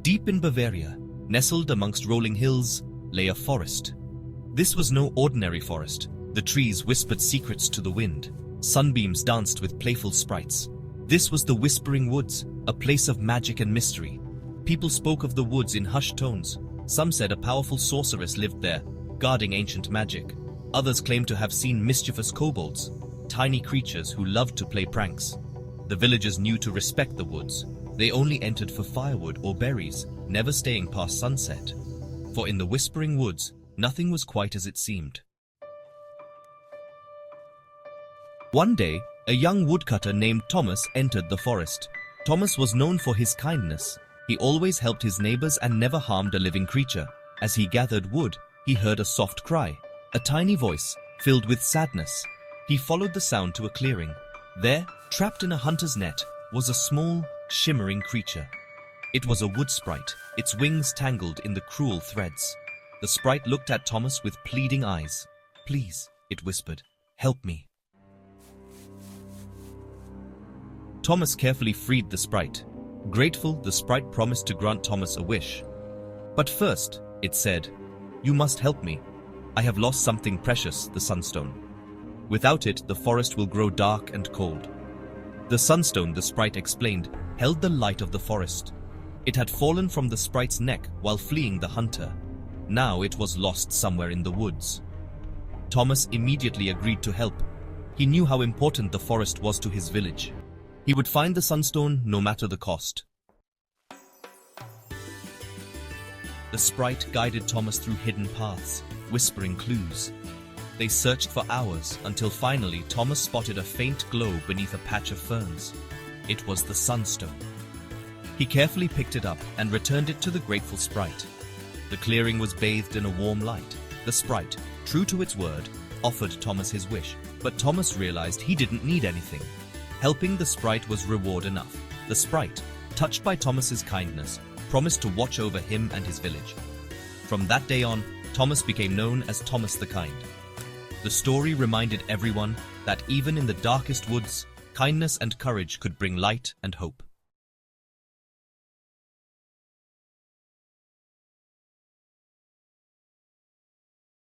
Deep in Bavaria, nestled amongst rolling hills, lay a forest. This was no ordinary forest. The trees whispered secrets to the wind. Sunbeams danced with playful sprites. This was the Whispering Woods, a place of magic and mystery. People spoke of the woods in hushed tones. Some said a powerful sorceress lived there, guarding ancient magic. Others claimed to have seen mischievous kobolds, tiny creatures who loved to play pranks. The villagers knew to respect the woods. They only entered for firewood or berries, never staying past sunset. For in the Whispering Woods, nothing was quite as it seemed. One day, a young woodcutter named Thomas entered the forest. Thomas was known for his kindness. He always helped his neighbors and never harmed a living creature. As he gathered wood, he heard a soft cry, a tiny voice, filled with sadness. He followed the sound to a clearing. There, trapped in a hunter's net, was a small, shimmering creature. It was a wood sprite, its wings tangled in the cruel threads. The sprite looked at Thomas with pleading eyes. "Please," it whispered, "help me." Thomas carefully freed the sprite. Grateful, the sprite promised to grant Thomas a wish. "But first," it said, "you must help me. I have lost something precious, the sunstone. Without it, the forest will grow dark and cold." The sunstone, the sprite explained, held the light of the forest. It had fallen from the sprite's neck while fleeing the hunter. Now it was lost somewhere in the woods. Thomas immediately agreed to help. He knew how important the forest was to his village. He would find the sunstone no matter the cost. The sprite guided Thomas through hidden paths, whispering clues. They searched for hours until finally Thomas spotted a faint glow beneath a patch of ferns. It was the sunstone. He carefully picked it up and returned it to the grateful sprite. The clearing was bathed in a warm light. The sprite, true to its word, offered Thomas his wish, but Thomas realized he didn't need anything. Helping the sprite was reward enough. The sprite, touched by Thomas's kindness, promised to watch over him and his village. From that day on, Thomas became known as Thomas the Kind. The story reminded everyone that even in the darkest woods, kindness and courage could bring light and hope.